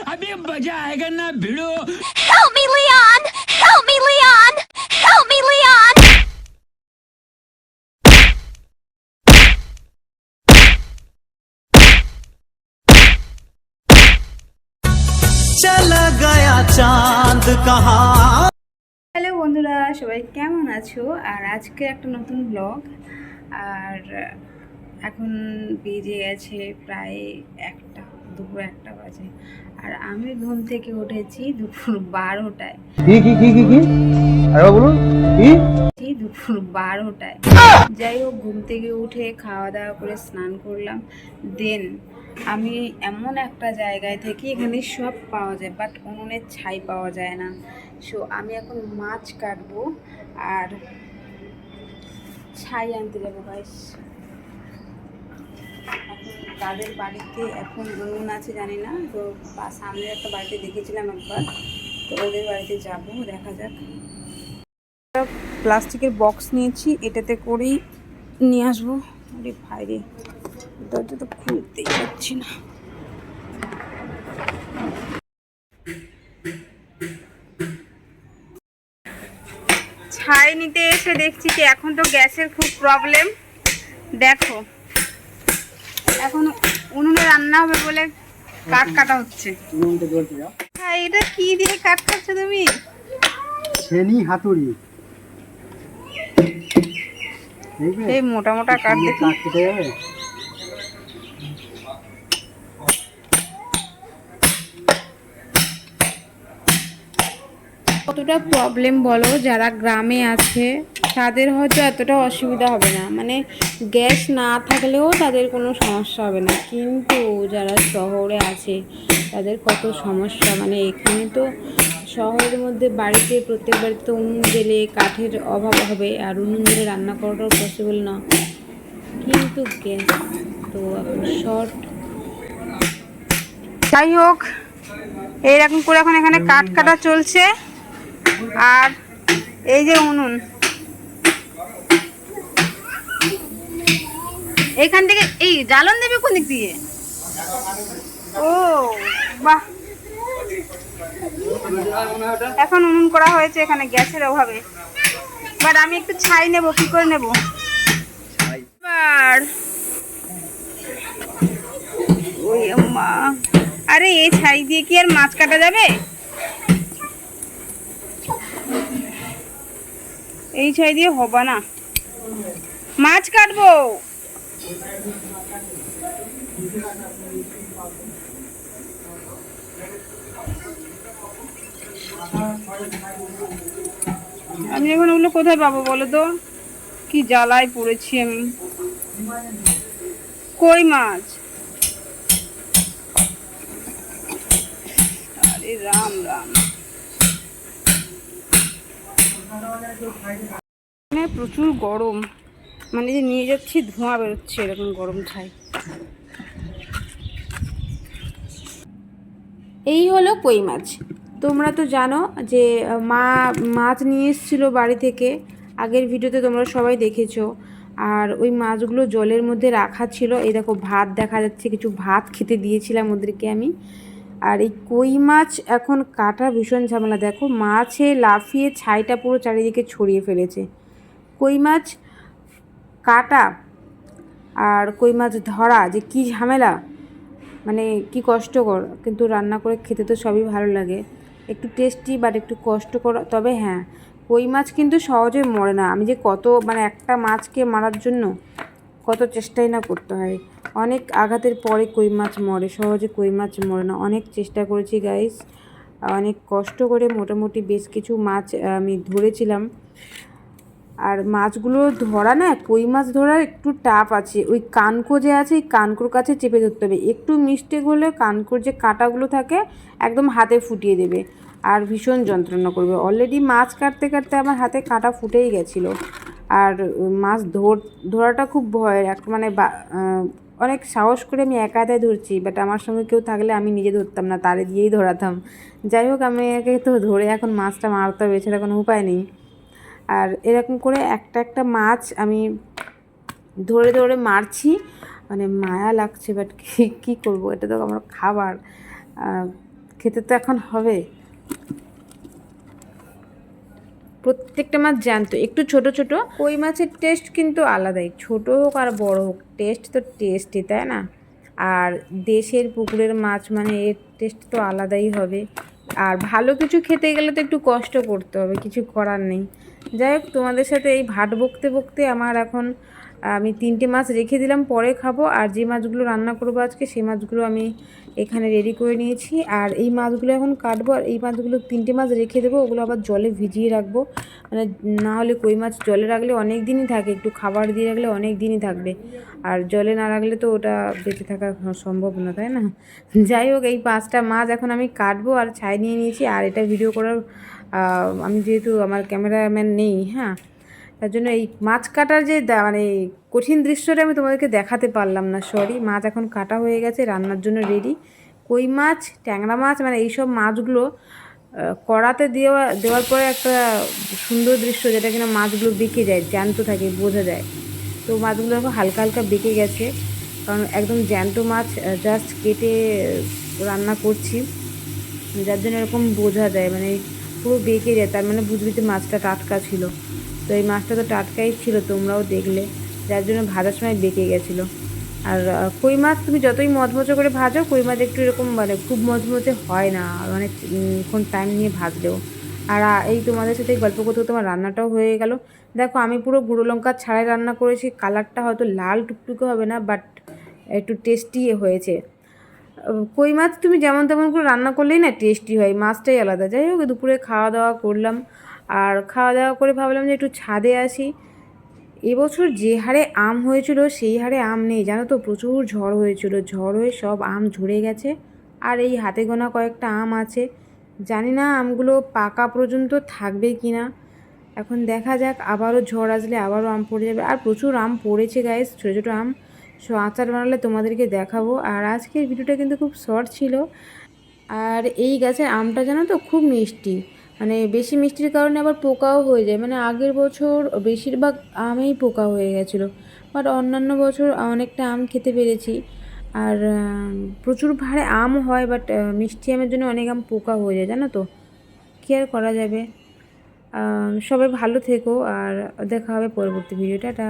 अभी मजा आएगा ना भिड़ो। Help me, Leon! Help me, Leon! Help me, Leon! चला गया चांद कहाँ। হ্যালো বন্ধুরা, সবাই কেমন আছো? আর আজকে একটা নতুন ব্লগ। আর এখন বেজে গেছে প্রায় দুপুর 1টা বাজে। আর আমি ঘুম থেকে উঠেছি দুপুর 12টায়। দুপুর 12টায়। যাই হোক, ঘুম থেকে উঠে খাওয়া দাওয়া করে স্নান করলাম। দেন আমি এমন একটা জায়গায় থেকে, এখানে সব পাওয়া যায় বাট উনুনের ছাই পাওয়া যায় না। সো আমি এখন মাছ কাটবো আর ছাই আনতে যাবো গাইস। এখন তাদের বাড়িতে এখন উনুন আছে জানি না, তো সামনের একটা বাড়িতে দেখেছিলাম একবার, তো ওদের বাড়িতে যাবো, দেখা যাক। প্লাস্টিকের বক্স নিয়েছি, এটাতে করেই নিয়ে আসবো। আরে ভাইরে, দরজা তো খুলতেই পারছি না। ছাই নিতে এসে দেখছি কি এখন তো গ্যাসের খুব প্রবলেম। দেখো, এখন উনুনে রান্না হবে বলে কাঠ কাটা হচ্ছে। হ্যাঁ, এটা কি দিয়ে কাঠ কাটছো তুমি? ছেনি হাতুড়ি। এই মোটা মোটা কাঠ দেখি। কতটা প্রবলেম বলো, যারা গ্রামে আছে তাদের হয়তো এতটা অসুবিধা হবে না, মানে গ্যাস না থাকলেও তাদের কোনো সমস্যা হবে না, কিন্তু যারা শহরে আছে তাদের কত সমস্যা। মানে এখানে তো শহরের মধ্যে বাড়িতে প্রত্যেক বাড়িতে উনুন জ্বেলে কাঠের অভাব হবে, আর উনুন জ্বেলে রান্না করাটাও পসিবল না, কিন্তু গ্যাস তো এখন শর্ট। যাই হোক, এইরকম করে এখন এখানে কাঠ কাটা চলছে। আর এই যে উনুন, এইখান থেকে এই জ্বালন দেবে কোন দিক দিয়ে? ও বাহ, এখন উনুন করা হয়েছে এখানে গ্যাসের অভাবে। বাট আমি একটু ছাই নেব, কি করে নেব? ওই মা, আরে এই ছাই দিয়ে কি আর মাছ কাটা যাবে? এই ছাই দিয়ে হবে না, মাছ কাটবো। আমি এখন ওগুলো কোথায় পাবো বলো তো? কি জ্বালায় পড়েছি আমি। কই মাছ, আরে রাম রাম। প্রচুর গরম, মানে যে নিয়ে যাচ্ছি ধোঁয়া বেরোচ্ছে, এরকম গরম ছাই। এই হলো কই মাছ। তোমরা তো জানো যে মা মাছ নিয়ে এসেছিলো বাড়ি থেকে, আগের ভিডিওতে তোমরা সবাই দেখেছো। আর ওই মাছগুলো জলের মধ্যে রাখা ছিল। এই দেখো ভাত দেখা যাচ্ছে, কিছু ভাত খেতে দিয়েছিলাম ওদেরকে আমি। আর এই কই মাছ এখন কাটা ভীষণ ঝামেলা। দেখো মাছে লাফিয়ে ছাইটা পুরো চারিদিকে ছড়িয়ে ফেলেছে। কই মাছ কাটা আর কই মাছ ধরা যে কী ঝামেলা, মানে কি কষ্টকর, কিন্তু রান্না করে খেতে তো সবই ভালো লাগে। একটু টেস্টি বাট একটু কষ্টকর। তবে হ্যাঁ, কই মাছ কিন্তু সহজে মরে না। আমি যে কত, মানে একটা মাছকে মারার জন্য কত চেষ্টাই না করতে হয়, অনেক আঘাতের পরে কই মাছ মরে, সহজে কই মাছ মরে না। অনেক চেষ্টা করেছি গাইস, অনেক কষ্ট করে মোটামুটি বেশ কিছু মাছ আমি ধরেছিলাম। আর মাছগুলো ধরা না, কই মাছ ধরা একটু টাফ আছে। ওই কানকো যে আছে, এই কানকোর কাছে চেপে ধরতে হবে। একটু মিস্টেক হলে কানকোর যে কাঁটাগুলো থাকে একদম হাতে ফুটিয়ে দেবে আর ভীষণ যন্ত্রণা করবে। অলরেডি মাছ কাটতে কাটতে আমার হাতে কাঁটা ফুটেই গেছিলো। আর মাছ ধরাটা খুব ভয়ের, মানে অনেক সাহস করে আমি একাই ধরছি, বাট আমার সঙ্গে কেউ থাকলে আমি নিজে ধরতাম না, তারে দিয়েই ধরাতাম। যাই হোক, আমি একে তো ধরে এখন মাছটা মারতে হবে, এছাড়া কোনো উপায় নেই। আর এরকম করে একটা একটা মাছ আমি ধরে ধরে মারছি, মানে মায়া লাগছে, বাট কী করবো, এটা তো আমার খাবার, খেতে তো এখন হবে। প্রত্যেকটা মাছ জ্যান্ত, একটু ছোট ছোট। কই মাছের টেস্ট কিন্তু আলাদাই, ছোট হোক আর বড় হোক, টেস্ট তো টেস্টই, তাই না? আর দেশের পুকুরের মাছ মানে এর টেস্ট তো আলাদাই হবে। আর ভালো কিছু খেতে গেলে তো একটু কষ্ট করতে হবে, কিছু করার নেই। যাই হোক, তোমাদের সাথে এই ভাট বকতে বকতে আমার এখন আমি 3টে মাছ রেখে দিলাম, পরে খাবো। আর যে মাছগুলো রান্না করবো আজকে সেই মাছগুলো আমি এখানে রেডি করে নিয়েছি। আর এই মাছগুলো এখন কাটবো, আর এই মাছগুলো 3টে মাছ রেখে দেবো, ওগুলো আবার জলে ভিজিয়ে রাখবো। মানে না হলে কই মাছ জলে রাখলে অনেক দিনই থাকে, একটু খাবার দিয়ে রাখলে অনেক দিনই থাকবে, আর জলে না রাখলে তো ওটা বেঁচে থাকা সম্ভব না, তাই না? যাই হোক, এই 5টা মাছ এখন আমি কাটবো আর ছাই নিয়ে নিয়েছি। আর এটা ভিডিও করার আমি যেহেতু আমার ক্যামেরাম্যান নেই, হ্যাঁ, তার জন্য এই মাছ কাটার যে মানে কঠিন দৃশ্যটা আমি তোমাদেরকে দেখাতে পারলাম না, সরি। মাছ এখন কাটা হয়ে গেছে, রান্নার জন্য রেডি। কই মাছ, ট্যাংরা মাছ, মানে এইসব মাছগুলো কড়াতে দেওয়ার পরে একটা সুন্দর দৃশ্য, যেটা কিনা মাছগুলো বেঁকে যায়, জ্যান্ত থাকে, বোঝা যায়। তো মাছগুলো এখন হালকা হালকা বেঁকে গেছে, কারণ একদম জ্যান্ত মাছ জাস্ট কেটে রান্না করছি, যার জন্য এরকম বোঝা যায়, মানে পুরো বেঁকে যায়, তার মানে বুঝবি যে মাছটা টাটকা ছিল। তো এই মাছটা তো টাটকাই ছিল, তোমরাও দেখলে, যার জন্য ভাজার সময় বেঁকে গেছিলো। আর কই মাছ তুমি যতই মচমচে করে ভাজো, কই মাছ একটু এরকম মানে খুব মচমচে হয় না অনেকক্ষণ টাইম নিয়ে ভাজলেও। আর এই তোমাদের সাথে গল্প করতে তোমার রান্নাটাও হয়ে গেল। দেখো, আমি পুরো গুঁড়ো লঙ্কা ছাড়াই রান্না করেছি, কালারটা হয়তো লাল টুকটুকে হবে না, বাট একটু টেস্টি হয়েছে। কই মাছ তুমি যেমন তেমন করে রান্না করলেই না টেস্টি হয়, মাছটাই আলাদা। যাই হোক, দুপুরে খাওয়া দাওয়া করলাম, আর খাওয়া দাওয়া করে ভাবলাম যে একটু ছাদে আসি। এবছর যে হারে আম হয়েছিল সেই হারে আম নেই, জানো তো, প্রচুর ঝড় হয়েছিল, ঝড় হয়ে সব আম ঝরে গেছে। আর এই হাতে গোনা কয়েকটা আম আছে, জানি না আমগুলো পাকা পর্যন্ত থাকবে কি না। এখন দেখা যাক, আবারও ঝড় আসলে আবারও আম পড়ে যাবে। আর প্রচুর আম পড়েছে গাইস, ছোটো ছোটো আম, সো আচার বানালে তোমাদেরকে দেখাবো। আর আজকের ভিডিওটা কিন্তু খুব শর্ট ছিল। আর এই গাছের আমটা জানো তো খুব মিষ্টি, মানে বেশি মিষ্টির কারণে আবার পোকাও হয়ে যায়। মানে আগের বছর বেশিরভাগ আমেই পোকা হয়ে গেছিলো, বাট অন্যান্য বছর অনেকটা আম খেতে পেরেছি। আর প্রচুর ভারে আম হয়, বাট মিষ্টি আমের জন্য অনেক আম পোকা হয়ে যায়, জানো তো, কী আর করা যাবে। সবাই ভালো থেকো, আর দেখা হবে পরবর্তী ভিডিও। টাটা।